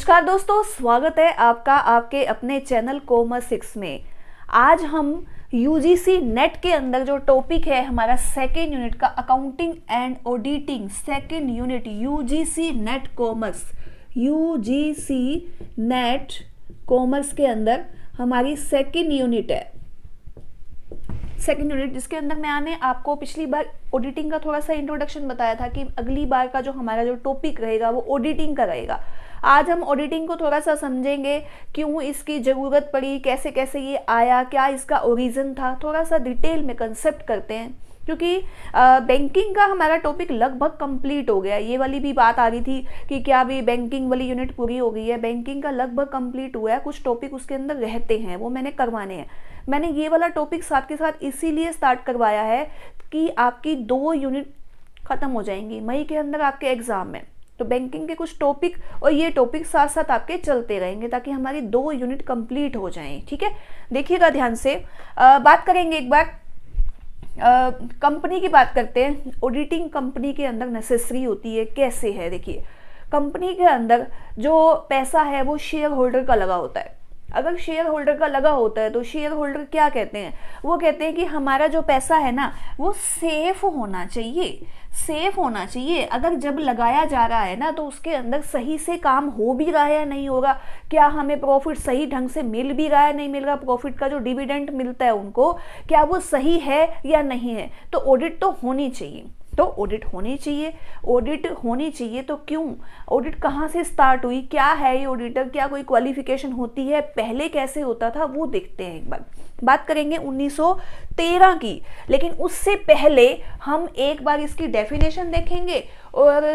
नमस्कार दोस्तों, स्वागत है आपका आपके अपने चैनल कॉमर्स 6 में। आज हम यूजीसी नेट के अंदर जो टॉपिक है हमारा सेकेंड यूनिट का accounting and auditing, second unit UGC net commerce, UGC net commerce के अंदर हमारी सेकेंड यूनिट है। सेकेंड यूनिट जिसके अंदर मैंने आपको पिछली बार ऑडिटिंग का थोड़ा सा इंट्रोडक्शन बताया था कि अगली बार का जो हमारा जो टॉपिक रहेगा वो ऑडिटिंग का रहेगा। आज हम ऑडिटिंग को थोड़ा सा समझेंगे, क्यों इसकी ज़रूरत पड़ी, कैसे कैसे ये आया, क्या इसका ओरिजिन था, थोड़ा सा डिटेल में कंसेप्ट करते हैं। क्योंकि बैंकिंग का हमारा टॉपिक लगभग कंप्लीट हो गया। ये वाली भी बात आ रही थी कि क्या भी बैंकिंग वाली यूनिट पूरी हो गई है। बैंकिंग का लगभग कंप्लीट हुआ है, कुछ टॉपिक उसके अंदर रहते हैं, वो मैंने करवाने हैं। मैंने ये वाला टॉपिक साथ के साथ इसीलिए स्टार्ट करवाया है कि आपकी 2 यूनिट ख़त्म हो जाएंगी मई के अंदर आपके एग्ज़ाम में। तो बैंकिंग के कुछ टॉपिक और ये टॉपिक साथ साथ आपके चलते रहेंगे ताकि हमारी 2 यूनिट कंप्लीट हो जाएं। ठीक है, देखिएगा ध्यान से। बात करेंगे एक बार कंपनी की बात करते हैं। ऑडिटिंग कंपनी के अंदर नेसेसरी होती है, कैसे है देखिए। कंपनी के अंदर जो पैसा है वो शेयर होल्डर का लगा होता है। अगर शेयर होल्डर का लगा होता है तो शेयर होल्डर क्या कहते हैं, वो कहते हैं कि हमारा जो पैसा है ना वो सेफ होना चाहिए, सेफ होना चाहिए। अगर जब लगाया जा रहा है ना तो उसके अंदर सही से काम हो भी रहा है या नहीं होगा, क्या हमें प्रॉफिट सही ढंग से मिल भी रहा है नहीं मिल रहा, प्रॉफिट का जो डिविडेंड मिलता है उनको क्या वो सही है या नहीं है। तो ऑडिट तो होनी चाहिए, तो ऑडिट होनी चाहिए। ऑडिट होनी चाहिए तो क्यों, ऑडिट कहाँ से स्टार्ट हुई, क्या है ये ऑडिटर, क्या कोई क्वालिफिकेशन होती है, पहले कैसे होता था, वो देखते हैं एक बार। बात करेंगे 1913 की, लेकिन उससे पहले हम एक बार इसकी डेफिनेशन देखेंगे और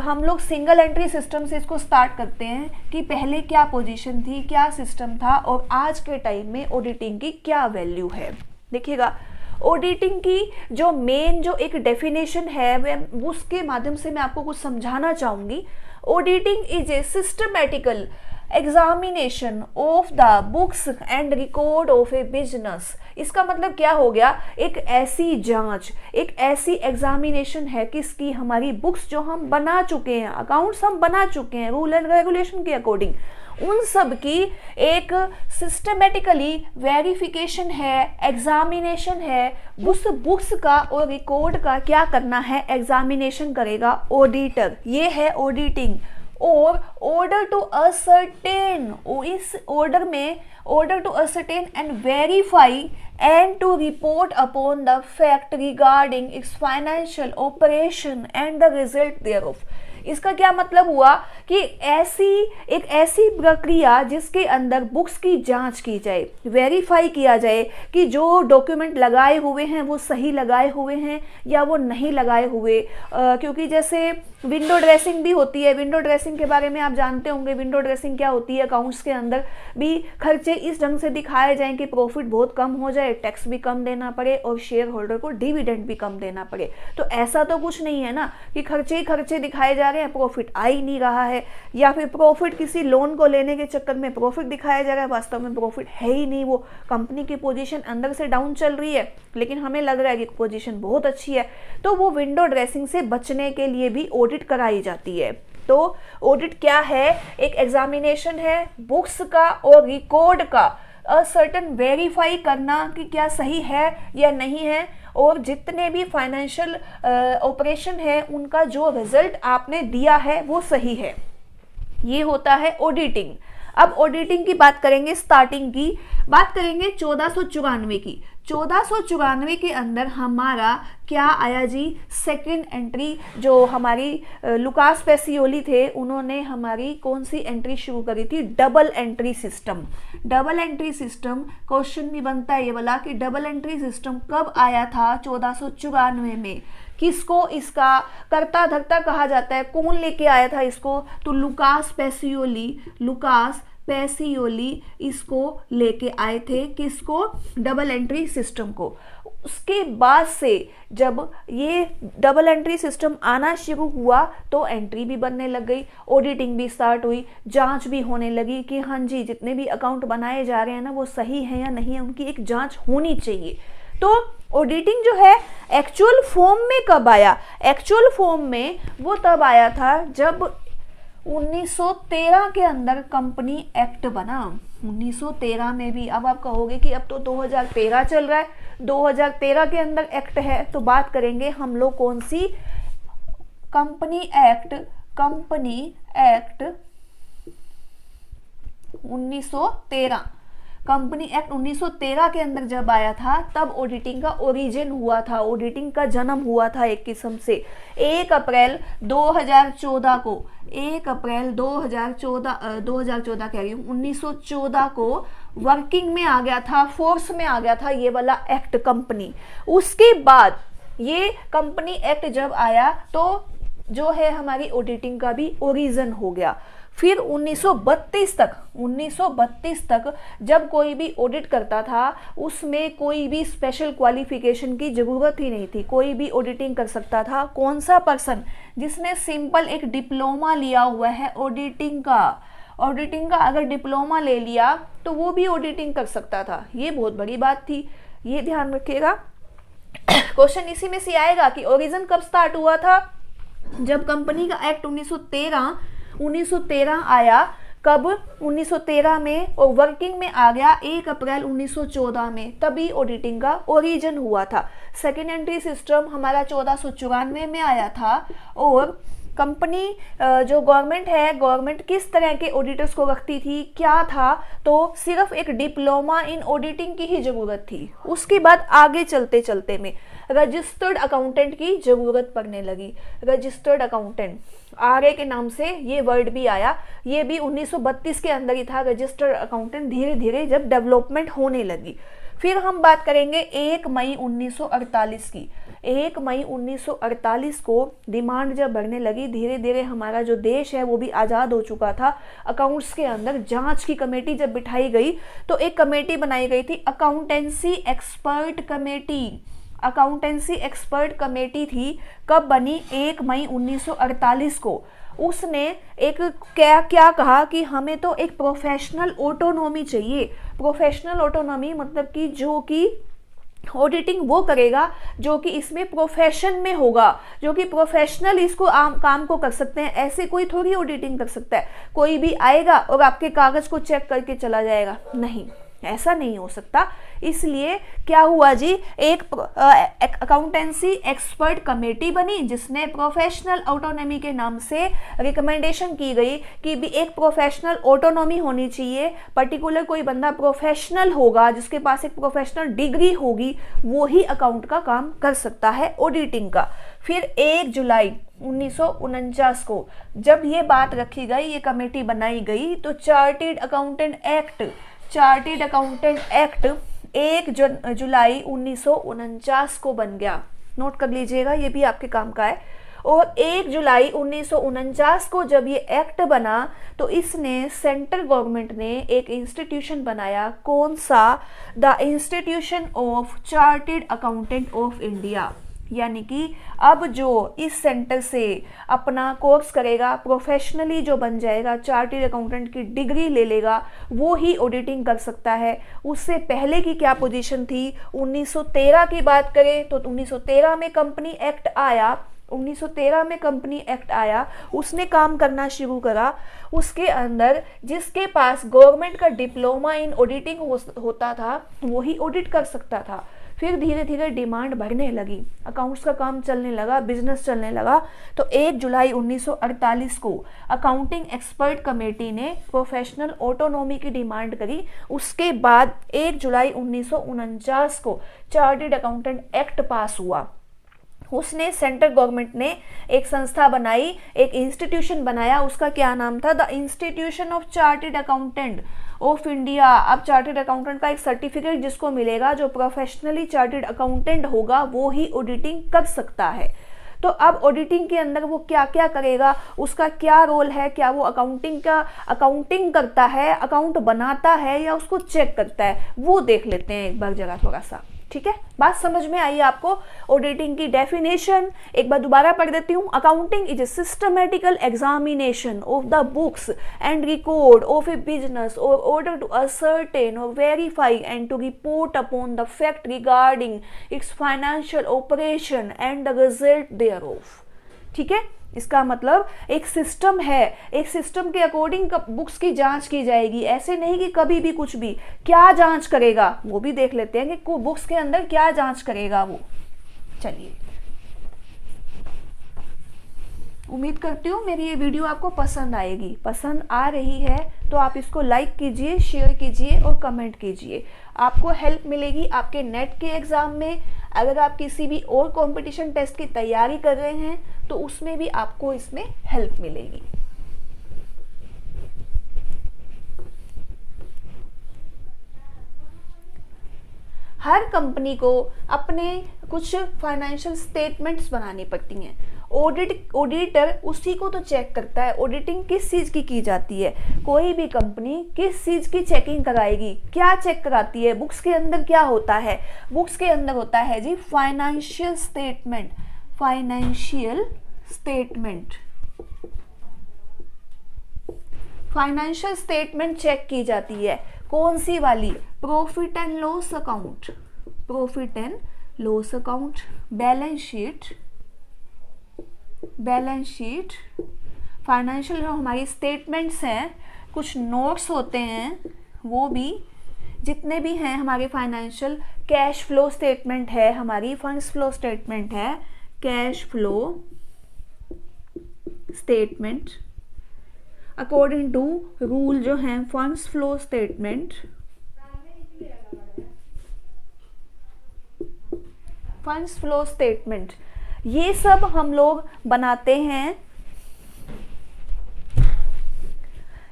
हम लोग सिंगल एंट्री सिस्टम से इसको स्टार्ट करते हैं कि पहले क्या पोजीशन थी, क्या सिस्टम था और आज के टाइम में ऑडिटिंग की क्या वैल्यू है। देखिएगा, ऑडिटिंग की जो मेन जो एक डेफिनेशन है वह उसके माध्यम से मैं आपको कुछ समझाना चाहूँगी। Auditing is a systematical examination of the books and record of a business. इसका मतलब क्या हो गया, एक ऐसी जांच, एक ऐसी एग्जामिनेशन है किसकी, हमारी बुक्स जो हम बना चुके हैं, अकाउंट्स हम बना चुके हैं रूल एंड रेगुलेशन के अकॉर्डिंग, उन सब की एक सिस्टमेटिकली वेरिफिकेशन है, एग्जामिनेशन है। उस बुक्स का और रिकॉर्ड का क्या करना है, एग्जामिनेशन करेगा ऑडिटर। ये है ऑडिटिंग। और ऑर्डर टू असर्टेन, इस ऑर्डर में order to ascertain and verify and to report upon the fact regarding its financial operation and the result thereof. इसका क्या मतलब हुआ कि एक ऐसी प्रक्रिया जिसके अंदर बुक्स की जांच की जाए, वेरीफाई किया जाए कि जो डॉक्यूमेंट लगाए हुए हैं वो सही लगाए हुए हैं या वो नहीं लगाए हुए। क्योंकि जैसे विंडो ड्रेसिंग भी होती है, विंडो ड्रेसिंग के बारे में आप जानते होंगे। विंडो ड्रेसिंग क्या होती है, अकाउंट्स के अंदर भी खर्चे इस ढंग से दिखाए जाएं कि प्रॉफिट बहुत कम हो जाए, टैक्स भी कम देना पड़े और शेयर होल्डर को डिविडेंड भी कम देना पड़े। तो ऐसा तो कुछ नहीं है ना कि खर्चे ही खर्चे दिखाए जा रहे हैं, प्रॉफिट आ ही नहीं रहा है, या फिर प्रॉफिट किसी लोन को लेने के चक्कर में प्रॉफिट दिखाया जा रहा है, वास्तव में प्रॉफिट है ही नहीं। वो कंपनी की पोजीशन अंदर से डाउन चल रही है लेकिन हमें लग रहा है कि पोजीशन बहुत अच्छी है। तो वो विंडो ड्रेसिंग से बचने के लिए भी ऑडिट कराई जाती है। तो ऑडिट क्या है, एक एग्जामिनेशन है बुक्स का और रिकॉर्ड का, सर्टेन वेरीफाई करना कि क्या सही है या नहीं है, और जितने भी फाइनेंशियल ऑपरेशन है उनका जो रिजल्ट आपने दिया है वो सही है। ये होता है ऑडिटिंग। अब ऑडिटिंग की बात करेंगे, स्टार्टिंग की बात करेंगे 1494 की। 1494 के अंदर हमारा क्या आया जी, सेकंड एंट्री। जो हमारी लुकास पेसियोली थे उन्होंने हमारी कौन सी एंट्री शुरू करी थी, double entry system. Double entry system question भी बनता है ये वाला कि डबल एंट्री सिस्टम कब आया था, 1494 में। किसको इसका कर्ता धर्ता कहा जाता है, कौन लेके आया था इसको, तो लुकास पेसियोली इसको लेके आए थे। किसको, डबल एंट्री सिस्टम को। उसके बाद से जब ये डबल एंट्री सिस्टम आना शुरू हुआ तो एंट्री भी बनने लग गई, ऑडिटिंग भी स्टार्ट हुई, जांच भी होने लगी कि हाँ जी जितने भी अकाउंट बनाए जा रहे हैं ना वो सही है या नहीं है, उनकी एक जांच होनी चाहिए। तो ऑडिटिंग जो है एक्चुअल फॉर्म में कब आया, एक्चुअल फॉर्म में वो तब आया था जब 1913 के अंदर कंपनी एक्ट बना। 1913 में भी, अब आप कहोगे कि अब तो 2013 चल रहा है, 2013 के अंदर एक्ट है, तो बात करेंगे हम लोग कौन सी, कंपनी एक्ट 1913। कंपनी एक्ट 1913 के अंदर जब आया था तब ऑडिटिंग का ओरिजिन हुआ था, ऑडिटिंग का जन्म हुआ था एक किस्म से। 1 अप्रैल 2014 को, 1 अप्रैल 2014 कह रही हूँ, 1914 को वर्किंग में आ गया था, फोर्स में आ गया था ये वाला एक्ट कंपनी। उसके बाद ये कंपनी एक्ट जब आया तो जो है हमारी ऑडिटिंग का भी ओरिजिन हो गया। फिर 1932 तक जब कोई भी ऑडिट करता था उसमें कोई भी स्पेशल क्वालिफिकेशन की जरूरत ही नहीं थी, कोई भी ऑडिटिंग कर सकता था। कौन सा पर्सन, जिसने सिंपल एक डिप्लोमा लिया हुआ है ऑडिटिंग का अगर डिप्लोमा ले लिया तो वो भी ऑडिटिंग कर सकता था। ये बहुत बड़ी बात थी, ये ध्यान रखिएगा। क्वेश्चन इसी में से आएगा कि ओरिजिन कब स्टार्ट हुआ था, जब कंपनी का एक्ट 1913 आया। कब, 1913 में, और वर्किंग में आ गया 1 अप्रैल 1914 में, तभी ऑडिटिंग का ओरिजिन हुआ था। सेकेंड एंट्री सिस्टम हमारा 1494 में आया था। और कंपनी जो गवर्नमेंट है, गवर्नमेंट किस तरह के ऑडिटर्स को रखती थी, क्या था, तो सिर्फ एक डिप्लोमा इन ऑडिटिंग की ही जरूरत थी। उसके बाद आगे चलते चलते में रजिस्टर्ड अकाउंटेंट की जरूरत पड़ने लगी। रजिस्टर्ड अकाउंटेंट, आरए के नाम से ये वर्ड भी आया, ये भी 1932 के अंदर ही था। रजिस्टर्ड अकाउंटेंट धीरे धीरे जब डेवलपमेंट होने लगी। फिर हम बात करेंगे 1 मई 1948 की। 1 मई 1948 को डिमांड जब बढ़ने लगी, धीरे धीरे हमारा जो देश है वो भी आज़ाद हो चुका था। अकाउंट्स के अंदर जांच की कमेटी जब बिठाई गई तो एक कमेटी बनाई गई थी, accountancy expert committee. Accountancy expert committee थी, कब बनी, 1 मई 1948 को। उसने एक क्या कहा कि हमें तो एक प्रोफेशनल ऑटोनॉमी चाहिए। प्रोफेशनल ऑटोनॉमी मतलब कि जो कि ऑडिटिंग वो करेगा जो कि इसमें प्रोफेशन में होगा, जो कि प्रोफेशनल इसको काम को कर सकते हैं। ऐसे कोई थोड़ी ऑडिटिंग कर सकता है, कोई भी आएगा और आपके कागज को चेक करके चला जाएगा, नहीं, ऐसा नहीं हो सकता। इसलिए क्या हुआ जी, एक अकाउंटेंसी एक्सपर्ट कमेटी बनी जिसने प्रोफेशनल ऑटोनॉमी के नाम से रिकमेंडेशन की गई कि भी एक प्रोफेशनल ऑटोनॉमी होनी चाहिए। पर्टिकुलर कोई बंदा प्रोफेशनल होगा, जिसके पास एक प्रोफेशनल डिग्री होगी, वो ही अकाउंट का काम कर सकता है, ऑडिटिंग का। फिर 1 जुलाई 1949 को जब ये बात रखी गई, ये कमेटी बनाई गई, तो चार्टेड अकाउंटेंट एक्ट 1 जुलाई 1949 को बन गया। नोट कर लीजिएगा, ये भी आपके काम का है। और 1 जुलाई 1949 को जब ये एक्ट बना तो इसने सेंट्रल गवर्नमेंट ने एक इंस्टीट्यूशन बनाया। कौन सा, the institution of chartered accountant of India. यानी कि अब जो इस सेंटर से अपना कोर्स करेगा, प्रोफेशनली जो बन जाएगा, चार्टर्ड अकाउंटेंट की डिग्री ले लेगा, वो ही ऑडिटिंग कर सकता है। उससे पहले की क्या पोजीशन थी, 1913 की बात करें तो 1913 में कंपनी एक्ट आया। 1913 में कंपनी एक्ट आया, उसने काम करना शुरू करा। उसके अंदर जिसके पास गवर्नमेंट का डिप्लोमा इन ऑडिटिंग होता था वो ही ऑडिट कर सकता था। फिर धीरे धीरे डिमांड बढ़ने लगी, अकाउंट्स का काम चलने लगा, बिजनेस चलने लगा। तो 1 जुलाई 1948 को अकाउंटिंग एक्सपर्ट कमेटी ने प्रोफेशनल ऑटोनॉमी की डिमांड करी। उसके बाद 1 जुलाई 1949 को चार्टर्ड अकाउंटेंट एक्ट पास हुआ। उसने सेंट्रल गवर्नमेंट ने एक संस्था बनाई, एक इंस्टीट्यूशन बनाया, उसका क्या नाम था, the institution of chartered accountant of India. अब चार्टर्ड अकाउंटेंट का एक सर्टिफिकेट जिसको मिलेगा, जो प्रोफेशनली चार्टर्ड अकाउंटेंट होगा वो ही ऑडिटिंग कर सकता है। तो अब ऑडिटिंग के अंदर वो क्या क्या करेगा, उसका क्या रोल है, क्या वो अकाउंटिंग करता है, अकाउंट बनाता है या उसको चेक करता है, वो देख लेते हैं एक बार जरा थोड़ा सा। ठीक है, बात समझ में आई आपको। ऑडिटिंग की डेफिनेशन एक बार दोबारा पढ़ देती हूँ। Accounting is a systematical examination of the books and record of a business और ऑर्डर टू असर्टेन और verify and to report upon the fact regarding its financial operation and the result thereof. ठीक है, इसका मतलब एक system है, एक system के अकॉर्डिंग बुक्स की जांच की जाएगी। ऐसे नहीं कि कभी भी कुछ भी। क्या जांच करेगा वो भी देख लेते हैं कि बुक्स के अंदर क्या जांच करेगा वो। चलिए, उम्मीद करती हूँ मेरी ये वीडियो आपको पसंद आएगी। पसंद आ रही है तो आप इसको लाइक कीजिए, शेयर कीजिए और कमेंट कीजिए। आपको हेल्प मिलेगी आपके नेट के एग्ज़ाम में। अगर आप किसी भी और कंपटीशन टेस्ट की तैयारी कर रहे हैं तो उसमें भी आपको इसमें हेल्प मिलेगी। हर कंपनी को अपने कुछ फाइनेंशियल स्टेटमेंट्स बनानी पड़ती हैं। ऑडिटर उसी को तो चेक करता है। ऑडिटिंग किस चीज़ की जाती है? कोई भी कंपनी किस चीज़ की चेकिंग कराएगी? क्या चेक कराती है? बुक्स के अंदर क्या होता है? बुक्स के अंदर होता है जी financial statement. Financial statement, financial statement check की जाती है। कौन सी वाली? Profit and loss account, profit and loss account, balance sheet, balance sheet, financial जो हमारी स्टेटमेंट्स हैं, कुछ नोट्स होते हैं वो भी, जितने भी हैं हमारे फाइनेंशियल, कैश फ्लो स्टेटमेंट है हमारी, फंड्स फ्लो स्टेटमेंट है, cash flow statement according to rule जो है, funds flow statement, funds flow statement, ये सब हम लोग बनाते हैं।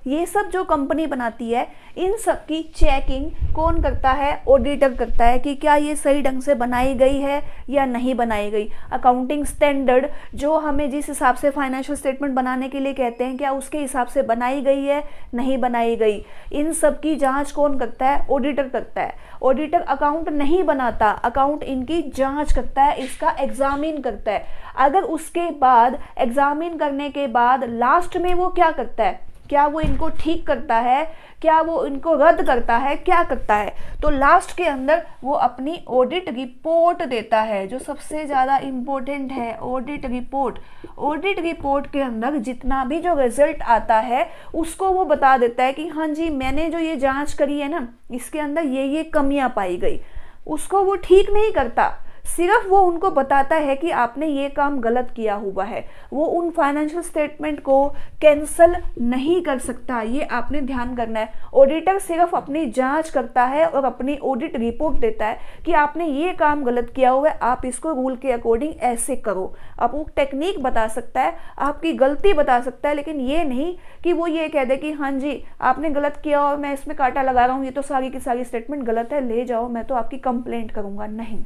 ये सब जो कंपनी बनाती है इन सब की चेकिंग कौन करता है? ऑडिटर करता है कि क्या ये सही ढंग से बनाई गई है या नहीं बनाई गई। अकाउंटिंग स्टैंडर्ड जो हमें जिस हिसाब से फाइनेंशियल स्टेटमेंट बनाने के लिए कहते हैं, क्या उसके हिसाब से बनाई गई है, नहीं बनाई गई। इन सब की जांच कौन करता है? ऑडिटर करता है। ऑडिटर अकाउंट नहीं बनाता, अकाउंट इनकी जांच करता है, इसका एग्जामिन करता है। अगर उसके बाद एग्जामिन करने के बाद लास्ट में वो क्या करता है? क्या वो इनको ठीक करता है, क्या वो इनको रद्द करता है, क्या करता है? तो लास्ट के अंदर वो अपनी ऑडिट रिपोर्ट देता है, जो सबसे ज़्यादा इम्पोर्टेंट है, ऑडिट रिपोर्ट। ऑडिट रिपोर्ट के अंदर जितना भी जो रिजल्ट आता है उसको वो बता देता है कि हाँ जी, मैंने जो ये जांच करी है ना, इसके अंदर ये कमियां पाई गई। उसको वो ठीक नहीं करता, सिर्फ वो उनको बताता है कि आपने ये काम गलत किया हुआ है। वो उन फाइनेंशियल स्टेटमेंट को कैंसल नहीं कर सकता, ये आपने ध्यान करना है। ऑडिटर सिर्फ अपनी जांच करता है और अपनी ऑडिट रिपोर्ट देता है कि आपने ये काम गलत किया हुआ है, आप इसको रूल के अकॉर्डिंग ऐसे करो। अब वो टेक्निक बता सकता है, आपकी गलती बता सकता है, लेकिन ये नहीं कि वो ये कह दे कि हाँ जी आपने गलत किया और मैं इसमें कांटा लगा रहा हूँ, ये तो सारी की सारी स्टेटमेंट गलत है, ले जाओ, मैं तो आपकी कंप्लेंट करूँगा। नहीं,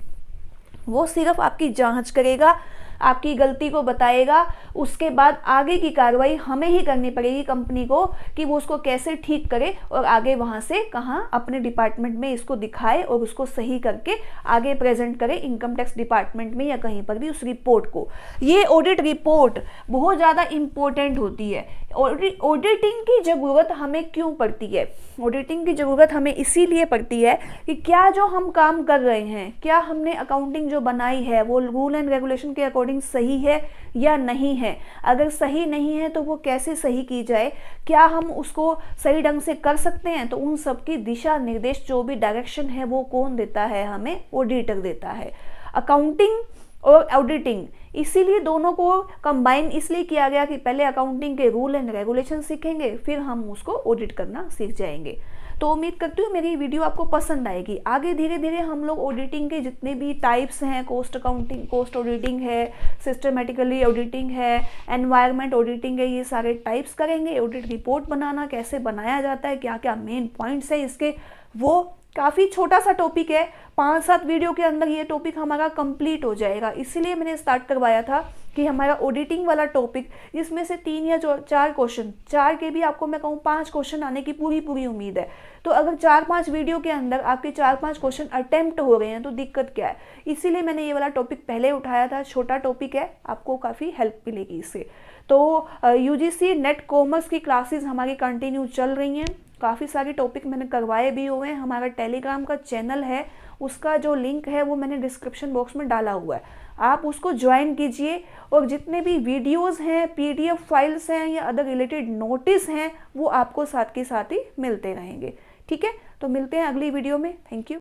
वो सिर्फ आपकी जांच करेगा, आपकी गलती को बताएगा। उसके बाद आगे की कार्रवाई हमें ही करनी पड़ेगी कंपनी को कि वो उसको कैसे ठीक करे और आगे वहाँ से कहाँ अपने डिपार्टमेंट में इसको दिखाए और उसको सही करके आगे प्रेजेंट करे इनकम टैक्स डिपार्टमेंट में या कहीं पर भी उस रिपोर्ट को। ये ऑडिट रिपोर्ट बहुत ज़्यादा इम्पोर्टेंट होती है। ऑडिटिंग की ज़रूरत हमें क्यों पड़ती है? ऑडिटिंग की ज़रूरत हमें इसीलिए पड़ती है कि क्या जो हम काम कर रहे हैं, क्या हमने अकाउंटिंग जो बनाई है वो रूल एंड रेगुलेशन के अकॉर्डिंग सही है या नहीं है। अगर सही नहीं है तो वो कैसे सही की जाए, क्या हम उसको सही ढंग से कर सकते हैं? तो उन सब की दिशा निर्देश जो भी डायरेक्शन है वो कौन देता है? हमें ऑडिटर देता है। अकाउंटिंग और ऑडिटिंग, इसीलिए दोनों को कंबाइन इसलिए किया गया कि पहले अकाउंटिंग के रूल एंड रेगुलेशन सीखेंगे, फिर हम उसको ऑडिट करना सीख जाएंगे। तो उम्मीद करती हूँ मेरी वीडियो आपको पसंद आएगी। आगे धीरे धीरे हम लोग ऑडिटिंग के जितने भी टाइप्स हैं, कॉस्ट अकाउंटिंग, कॉस्ट ऑडिटिंग है, सिस्टमेटिकली ऑडिटिंग है, एनवायरनमेंट ऑडिटिंग है, ये सारे टाइप्स करेंगे। ऑडिट रिपोर्ट बनाना कैसे बनाया जाता है, क्या क्या मेन पॉइंट्स है इसके, वो काफ़ी छोटा सा टॉपिक है। 5-7 वीडियो के अंदर ये टॉपिक हमारा कंप्लीट हो जाएगा। इसीलिए मैंने स्टार्ट करवाया था कि हमारा ऑडिटिंग वाला टॉपिक, जिसमें से 3 या 4 क्वेश्चन, 4 के भी आपको मैं कहूँ 5 क्वेश्चन आने की पूरी उम्मीद है। तो अगर 4-5 वीडियो के अंदर आपके 4-5 क्वेश्चन अटेम्प्ट हो रहे हैं तो दिक्कत क्या है? इसीलिए मैंने ये वाला टॉपिक पहले उठाया था। छोटा टॉपिक है, आपको काफ़ी हेल्प मिलेगी इससे। तो यूजीसी नेट कॉमर्स की क्लासेस हमारी कंटिन्यू चल रही हैं। काफ़ी सारी टॉपिक मैंने करवाए भी हुए हैं। हमारा टेलीग्राम का चैनल है, उसका जो लिंक है वो मैंने डिस्क्रिप्शन बॉक्स में डाला हुआ है, आप उसको ज्वाइन कीजिए। और जितने भी वीडियोस हैं, PDF फाइल्स हैं या अदर रिलेटेड नोटिस हैं, वो आपको साथ के साथ ही मिलते रहेंगे। ठीक है, तो मिलते हैं अगली वीडियो में। Thank you.